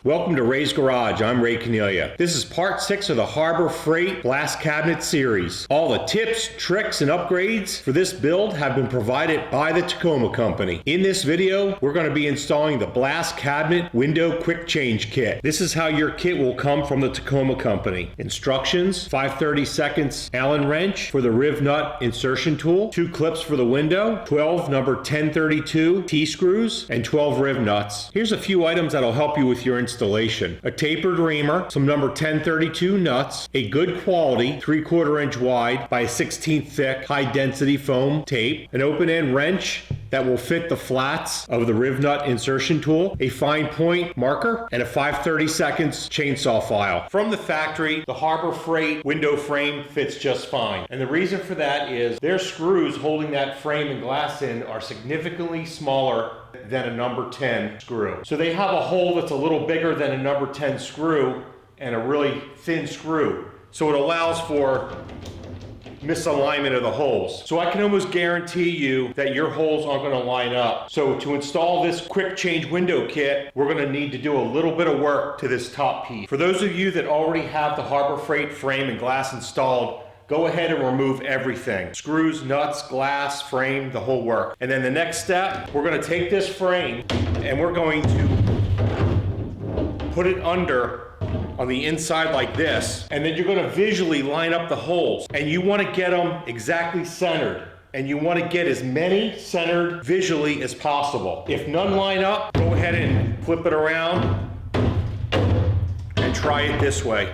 Welcome to Ray's Garage. I'm Ray Cornelia. This is part 6 of the Harbor Freight Glass Cabinet series. All the tips, tricks, and upgrades for this build have been provided by the Tacoma Company. In this video, we're going to be installing the Glass Cabinet Window Quick Change Kit. This is how your kit will come from the Tacoma Company. Instructions: 5/32 Allen wrench for the riv nut insertion tool, 2 clips for the window, 12 number 1032 T-screws, and 12 riv nuts. Here's a few items that'll help you with your installation. A tapered reamer, some number 1032 nuts, a good quality 3/4 inch wide by 1/16 thick high density foam tape, an open end wrench that will fit the flats of the riv nut insertion tool, a fine point marker, and a 5/32 chainsaw file. From the factory, the Harbor Freight window frame fits just fine. And the reason for that is their screws holding that frame and glass in are significantly smaller than a number 10 screw. So they have a hole that's a little bigger than a number 10 screw and a really thin screw. So it allows for misalignment of the holes. So I can almost guarantee you that your holes aren't going to line up. So to install this quick change window kit, we're going to need to do a little bit of work to this top piece. For those of you that already have the Harbor Freight frame and glass installed, go ahead and remove everything. Screws, nuts, glass, frame, the whole work. And then the next step, we're going to take this frame and we're going to put it under on the inside like this, and then you're going to visually line up the holes, and you want to get them exactly centered, and you want to get as many centered visually as possible. If none line up, go ahead and flip it around and try it this way,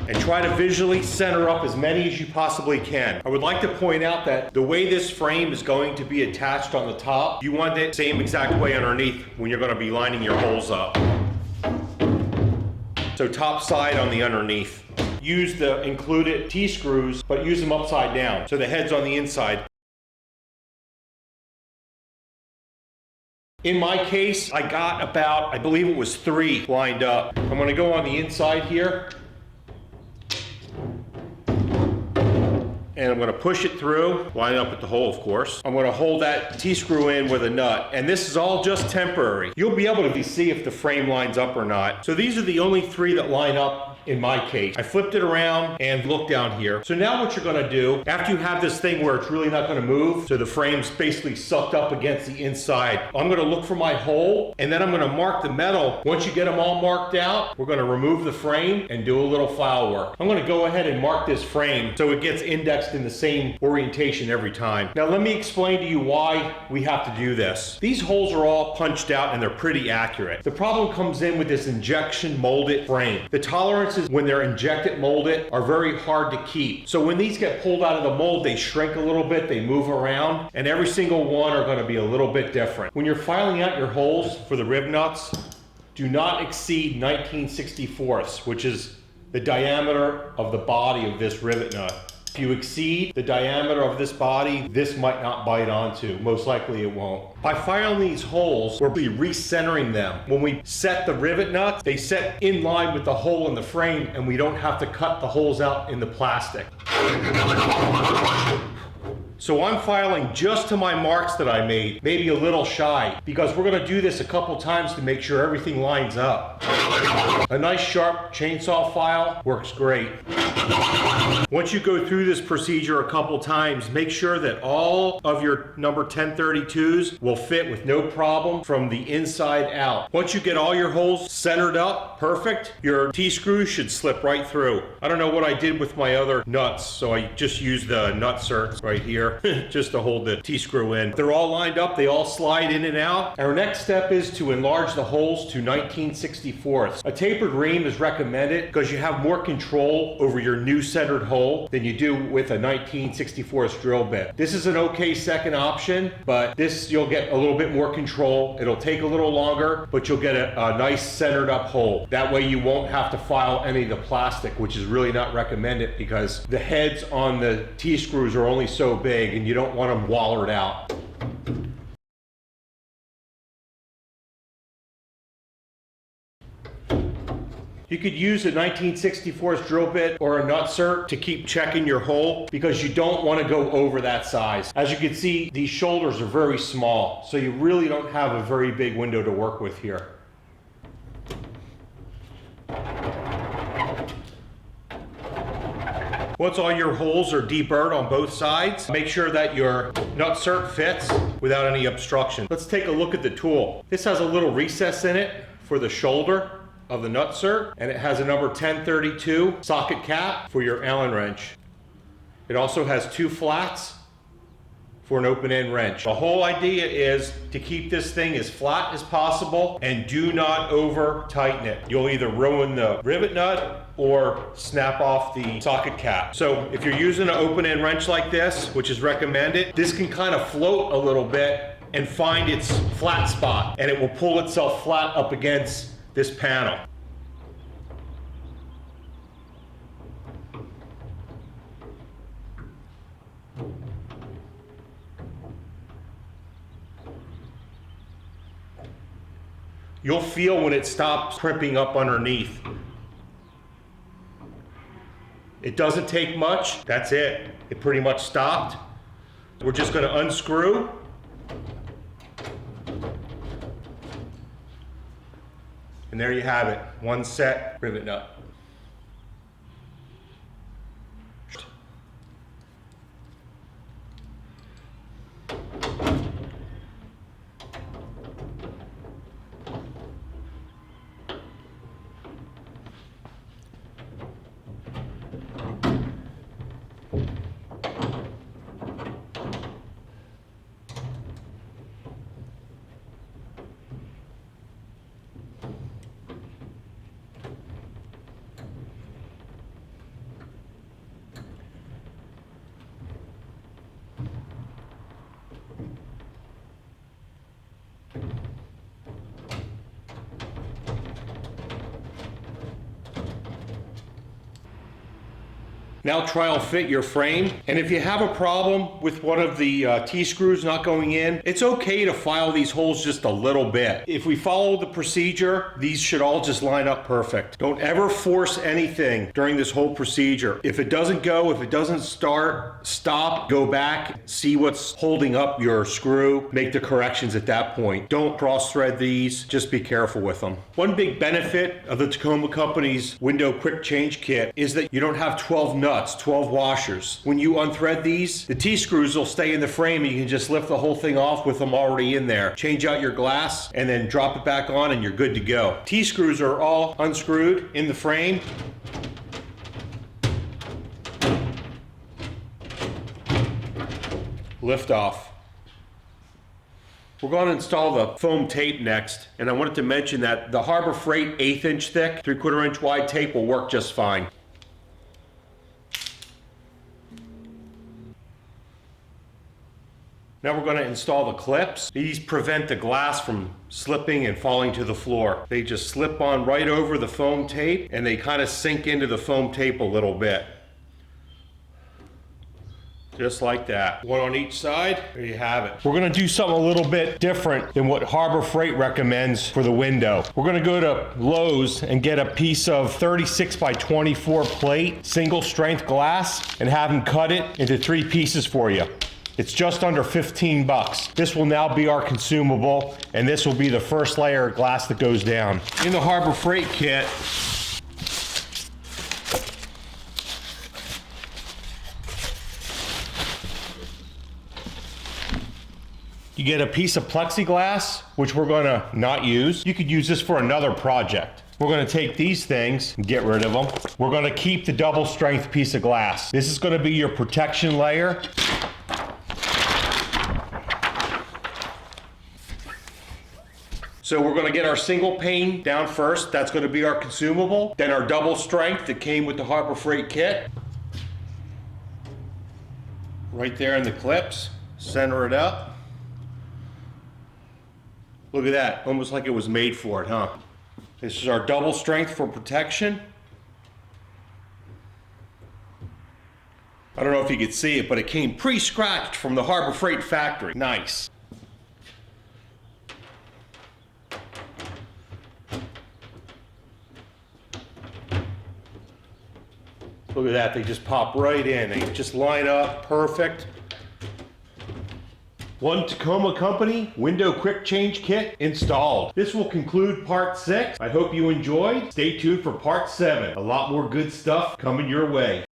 and try to visually center up as many as you possibly can. I would like to point out that the way this frame is going to be attached on the top, you want it the same exact way underneath when you're going to be lining your holes up. So top side on the underneath. Use the included T-screws, but use them upside down, so the head's on the inside. In my case, I got about, I believe it was 3 lined up. I'm gonna go on the inside here, and I'm going to push it through, line up with the hole of course. I'm going to hold that T-screw in with a nut, and this is all just temporary. You'll be able to see if the frame lines up or not. So these are the only 3 that line up in my case. I flipped it around and looked down here. So now what you're going to do, after you have this thing where it's really not going to move, so the frame's basically sucked up against the inside, I'm going to look for my hole, and then I'm going to mark the metal. Once you get them all marked out, we're going to remove the frame and do a little file work. I'm going to go ahead and mark this frame so it gets indexed in the same orientation every time. Now let me explain to you why we have to do this. These holes are all punched out and they're pretty accurate. The problem comes in with this injection molded frame. The tolerances when they're injected molded are very hard to keep. So when these get pulled out of the mold, they shrink a little bit, they move around, and every single one are going to be a little bit different. When you're filing out your holes for the rib nuts, do not exceed 19/64, which is the diameter of the body of this rivet nut. If you exceed the diameter of this body, this might not bite onto. Most likely it won't. By filing these holes, we'll be recentering them. When we set the rivet nuts, they set in line with the hole in the frame, and we don't have to cut the holes out in the plastic. So I'm filing just to my marks that I made, maybe a little shy, because we're going to do this a couple times to make sure everything lines up. A nice sharp chainsaw file works great. Once you go through this procedure a couple times, make sure that all of your number 1032s will fit with no problem from the inside out. Once you get all your holes centered up, perfect, your T-screws should slip right through. I don't know what I did with my other nuts, so I just used the nut certs right here just to hold the T-screw in. They're all lined up, they all slide in and out. Our next step is to enlarge the holes to 19/64. A tapered ream is recommended because you have more control over your new centered hole than you do with a 19/64 drill bit. This is an okay second option, but this you'll get a little bit more control. It'll take a little longer, but you'll get a nice centered up hole. That way you won't have to file any of the plastic, which is really not recommended because the heads on the T-screws are only so big and you don't want them wallered out. You could use a 19/64 drill bit or a nut cert to keep checking your hole because you don't want to go over that size. As you can see, these shoulders are very small, so you really don't have a very big window to work with here. Once all your holes are deburred on both sides, make sure that your nutsert fits without any obstruction. Let's take a look at the tool. This has a little recess in it for the shoulder of the nutsert, and it has a number 1032 socket cap for your Allen wrench. It also has 2 flats for an open-end wrench. The whole idea is to keep this thing as flat as possible and do not over tighten it. You'll either ruin the rivet nut or snap off the socket cap. So if you're using an open-end wrench like this, which is recommended, this can kind of float a little bit and find its flat spot, and it will pull itself flat up against this panel. You'll feel when it stops crimping up underneath. It doesn't take much. That's it. It pretty much stopped. We're just going to unscrew. And there you have it. One set rivet nut. Now trial fit your frame, and if you have a problem with one of the T-screws not going in, it's okay to file these holes just a little bit. If we follow the procedure, these should all just line up perfect. Don't ever force anything during this whole procedure. If it doesn't go, if it doesn't start, stop, go back, see what's holding up your screw, make the corrections at that point. Don't cross thread these, just be careful with them. One big benefit of the Tacoma Company's window quick change kit is that you don't have 12 nuts. 12 washers. When you unthread these, the T-screws will stay in the frame and you can just lift the whole thing off with them already in there. Change out your glass and then drop it back on and you're good to go. T-screws are all unscrewed in the frame. Lift off. We're going to install the foam tape next, and I wanted to mention that the Harbor Freight 1/8 inch thick, 3/4 inch wide tape will work just fine. Now we're going to install the clips. These prevent the glass from slipping and falling to the floor. They just slip on right over the foam tape and they kind of sink into the foam tape a little bit. Just like that. One on each side, there you have it. We're gonna do something a little bit different than what Harbor Freight recommends for the window. We're gonna go to Lowe's and get a piece of 36 by 24 plate, single strength glass, and have them cut it into 3 pieces for you. It's just under 15 bucks. This will now be our consumable, and this will be the first layer of glass that goes down. In the Harbor Freight kit, you get a piece of plexiglass, which we're gonna not use. You could use this for another project. We're gonna take these things and get rid of them. We're gonna keep the double strength piece of glass. This is gonna be your protection layer. So we're gonna get our single pane down first. That's gonna be our consumable. Then our double strength that came with the Harbor Freight kit. Right there in the clips. Center it up. Look at that, almost like it was made for it, huh? This is our double strength for protection. I don't know if you could see it, but it came pre-scratched from the Harbor Freight factory. Nice. Look at that, they just pop right in. They just line up perfect. One Tacoma Company window quick change kit installed. This will conclude part 6. I hope you enjoyed. Stay tuned for part 7. A lot more good stuff coming your way.